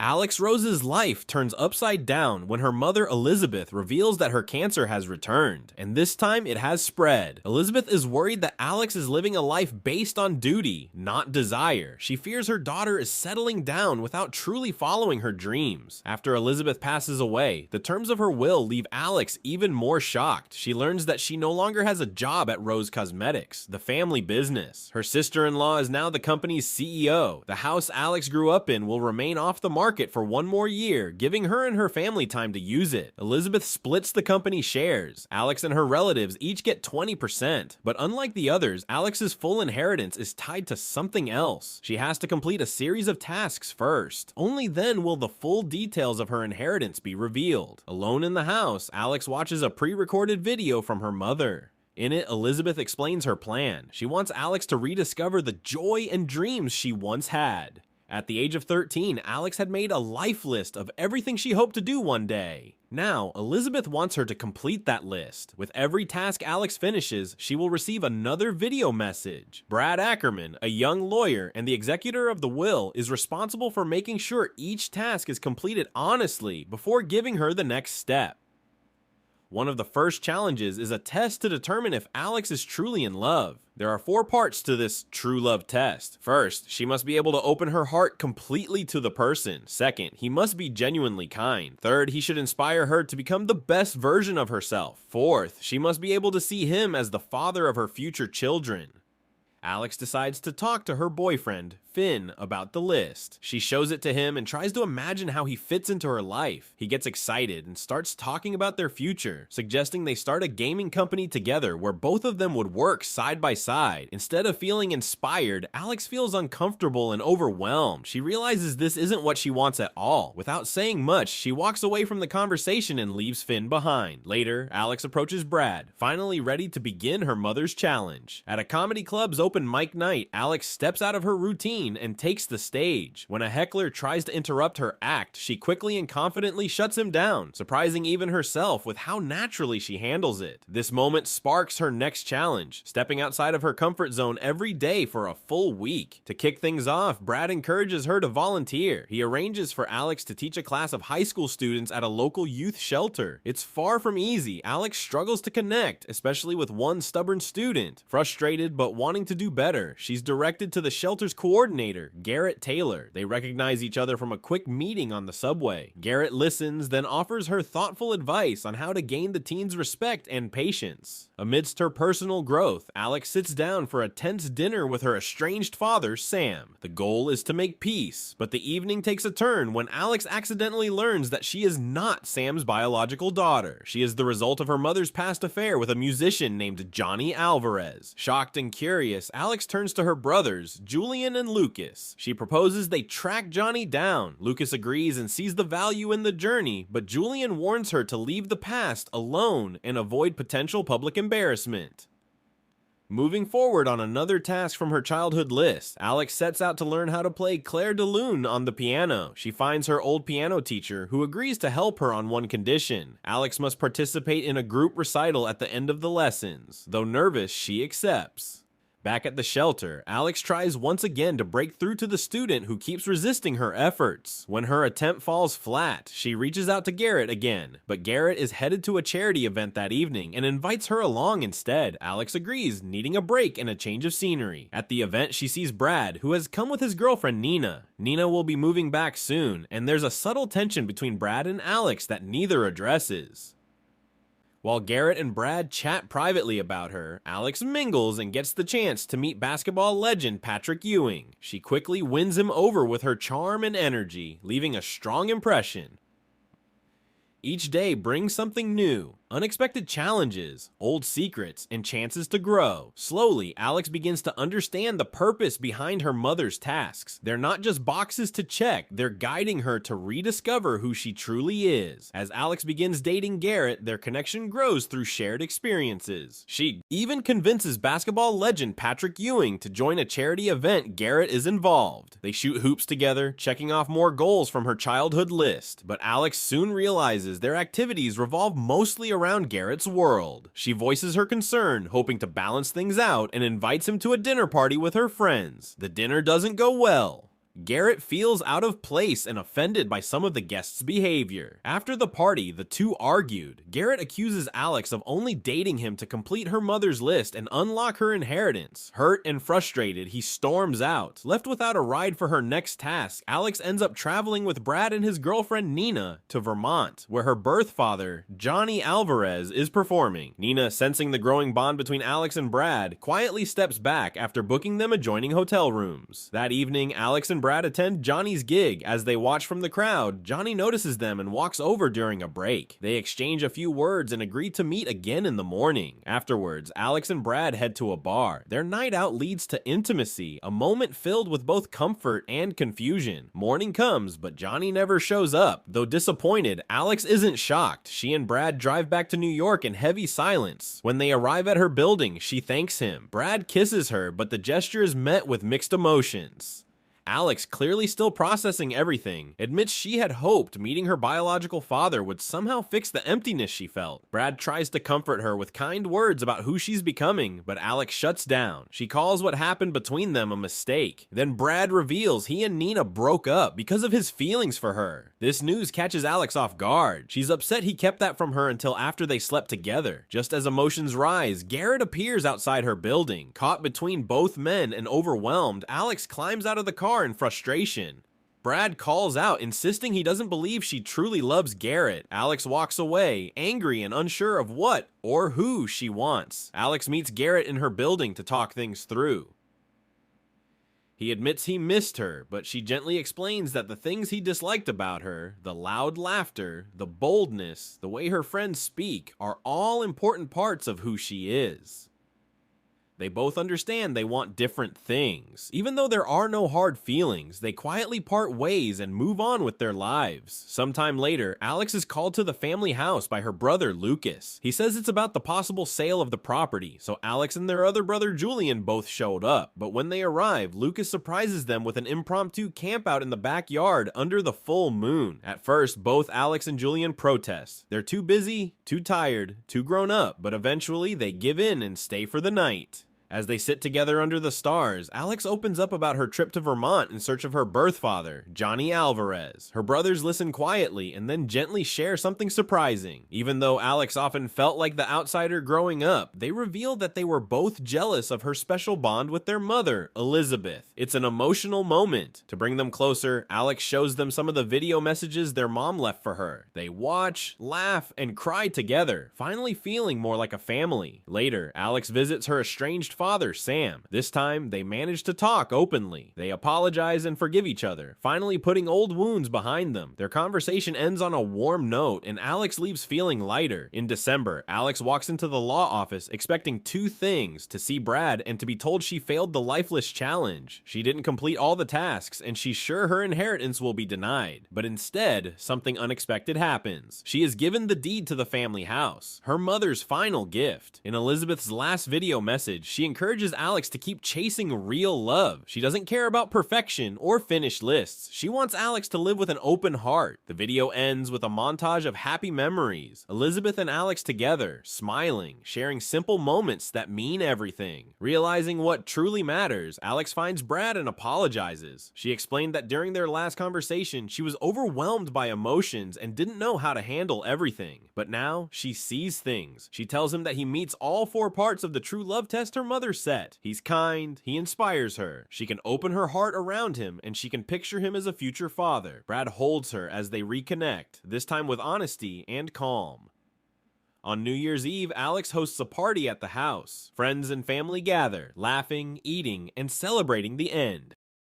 Alex Rose's life turns upside down when her mother Elizabeth reveals that her cancer has returned, and this time it has spread. Elizabeth is worried that Alex is living a life based on duty, not desire. She fears her daughter is settling down without truly following her dreams. After Elizabeth passes away, the terms of her will leave Alex even more shocked. She learns that she no longer has a job at Rose Cosmetics, the family business. Her sister-in-law is now the company's CEO. The house Alex grew up in will remain off the market for one more year, giving her and her family time to use it. Elizabeth splits the company shares. Alex and her relatives each get 20%, but unlike the others, Alex's full inheritance is tied to something else. She has to complete a series of tasks first. Only then will the full details of her inheritance be revealed. Alone in the house, Alex watches a pre-recorded video from her mother. In it, Elizabeth explains her plan. She wants Alex to rediscover the joy and dreams she once had. At the age of 13, Alex had made a life list of everything she hoped to do one day. Now, Elizabeth wants her to complete that list. With every task Alex finishes, she will receive another video message. Brad Ackerman, a young lawyer and the executor of the will, is responsible for making sure each task is completed honestly before giving her the next step. One of the first challenges is a test to determine if Alex is truly in love. There are 4 parts to this true love test. First, she must be able to open her heart completely to the person. Second, he must be genuinely kind. Third, he should inspire her to become the best version of herself. Fourth, she must be able to see him as the father of her future children. Alex decides to talk to her boyfriend, Finn, about the list. She shows it to him and tries to imagine how he fits into her life. He gets excited and starts talking about their future, suggesting they start a gaming company together where both of them would work side by side. Instead of feeling inspired, Alex feels uncomfortable and overwhelmed. She realizes this isn't what she wants at all. Without saying much, she walks away from the conversation and leaves Finn behind. Later, Alex approaches Brad, finally ready to begin her mother's challenge. At a comedy club's open mic night, Alex steps out of her routine and takes the stage. When a heckler tries to interrupt her act, she quickly and confidently shuts him down, surprising even herself with how naturally she handles it. This moment sparks her next challenge, stepping outside of her comfort zone every day for a full week. To kick things off, Brad encourages her to volunteer. He arranges for Alex to teach a class of high school students at a local youth shelter. It's far from easy. Alex struggles to connect, especially with one stubborn student. Frustrated but wanting to do better, she's directed to the shelter's coordinator, Garrett Taylor. They recognize each other from a quick meeting on the subway. Garrett listens, then offers her thoughtful advice on how to gain the teen's respect and patience. Amidst her personal growth, Alex sits down for a tense dinner with her estranged father, Sam. The goal is to make peace, but the evening takes a turn when Alex accidentally learns that she is not Sam's biological daughter. She is the result of her mother's past affair with a musician named Johnny Alvarez. Shocked and curious, Alex turns to her brothers, Julian and Lucas. She proposes they track Johnny down. Lucas agrees and sees the value in the journey, but Julian warns her to leave the past alone and avoid potential public embarrassment. Moving forward on another task from her childhood list, Alex sets out to learn how to play Clair de Lune on the piano. She finds her old piano teacher, who agrees to help her on one condition. Alex must participate in a group recital at the end of the lessons. Though nervous, she accepts. Back at the shelter, Alex tries once again to break through to the student who keeps resisting her efforts. When her attempt falls flat, she reaches out to Garrett again, but Garrett is headed to a charity event that evening and invites her along instead. Alex agrees, needing a break and a change of scenery. At the event, she sees Brad, who has come with his girlfriend Nina. Nina will be moving back soon, and there's a subtle tension between Brad and Alex that neither addresses. While Garrett and Brad chat privately about her, Alex mingles and gets the chance to meet basketball legend Patrick Ewing. She quickly wins him over with her charm and energy, leaving a strong impression. Each day brings something new, unexpected challenges, old secrets, and chances to grow. Slowly, Alex begins to understand the purpose behind her mother's tasks. They're not just boxes to check, they're guiding her to rediscover who she truly is. As Alex begins dating Garrett, their connection grows through shared experiences. She even convinces basketball legend Patrick Ewing to join a charity event Garrett is involved. They shoot hoops together, checking off more goals from her childhood list, but Alex soon realizes their activities revolve mostly around Garrett's world. She voices her concern, hoping to balance things out, and invites him to a dinner party with her friends. The dinner doesn't go well. Garrett feels out of place and offended by some of the guests' behavior. After the party, the two argued. Garrett accuses Alex of only dating him to complete her mother's list and unlock her inheritance. Hurt and frustrated, he storms out. Left without a ride for her next task, Alex ends up traveling with Brad and his girlfriend Nina to Vermont, where her birth father, Johnny Alvarez, is performing. Nina, sensing the growing bond between Alex and Brad, quietly steps back after booking them adjoining hotel rooms. That evening, Alex and Brad attend Johnny's gig. As they watch from the crowd, Johnny notices them and walks over during a break. They exchange a few words and agree to meet again in the morning. Afterwards, Alex and Brad head to a bar. Their night out leads to intimacy, a moment filled with both comfort and confusion. Morning comes, but Johnny never shows up. Though disappointed, Alex isn't shocked. She and Brad drive back to New York in heavy silence. When they arrive at her building, she thanks him. Brad kisses her, but the gesture is met with mixed emotions. Alex, clearly still processing everything, admits she had hoped meeting her biological father would somehow fix the emptiness she felt. Brad tries to comfort her with kind words about who she's becoming, but Alex shuts down. She calls what happened between them a mistake. Then Brad reveals he and Nina broke up because of his feelings for her. This news catches Alex off guard. She's upset he kept that from her until after they slept together. Just as emotions rise, Garrett appears outside her building. Caught between both men and overwhelmed, Alex climbs out of the car in frustration. Brad calls out, insisting he doesn't believe she truly loves Garrett. Alex walks away, angry and unsure of what or who she wants. Alex meets Garrett in her building to talk things through. He admits he missed her, but she gently explains that the things he disliked about her, the loud laughter, the boldness, the way her friends speak, are all important parts of who she is. They both understand they want different things. Even though there are no hard feelings, they quietly part ways and move on with their lives. Sometime later, Alex is called to the family house by her brother Lucas. He says it's about the possible sale of the property, so Alex and their other brother Julian both showed up. But when they arrive, Lucas surprises them with an impromptu campout in the backyard under the full moon. At first, both Alex and Julian protest. They're too busy, too tired, too grown up, but eventually they give in and stay for the night. As they sit together under the stars, Alex opens up about her trip to Vermont in search of her birth father, Johnny Alvarez. Her brothers listen quietly and then gently share something surprising. Even though Alex often felt like the outsider growing up, they reveal that they were both jealous of her special bond with their mother, Elizabeth. It's an emotional moment. To bring them closer, Alex shows them some of the video messages their mom left for her. They watch, laugh, and cry together, finally feeling more like a family. Later, Alex visits her estranged father, Sam. This time, they manage to talk openly. They apologize and forgive each other, finally putting old wounds behind them. Their conversation ends on a warm note, and Alex leaves feeling lighter. In December, Alex walks into the law office expecting two things: to see Brad and to be told she failed the lifeless challenge. She didn't complete all the tasks, and she's sure her inheritance will be denied. But instead, something unexpected happens. She is given the deed to the family house, her mother's final gift. In Elizabeth's last video message, she encourages Alex to keep chasing real love. She doesn't care about perfection or finished lists. She wants Alex to live with an open heart. The video ends with a montage of happy memories. Elizabeth and Alex together, smiling, sharing simple moments that mean everything. Realizing what truly matters, Alex finds Brad and apologizes. She explained that during their last conversation, she was overwhelmed by emotions and didn't know how to handle everything. But now, she sees things. She tells him that he meets all four parts of the true love test her mother set. He's kind, he inspires her, she can open her heart around him, and she can picture him as a future father. Brad holds her as they reconnect, this time with honesty and calm. On New Year's Eve, Alex hosts a party at the house. Friends and family gather, laughing, eating, and celebrating the end.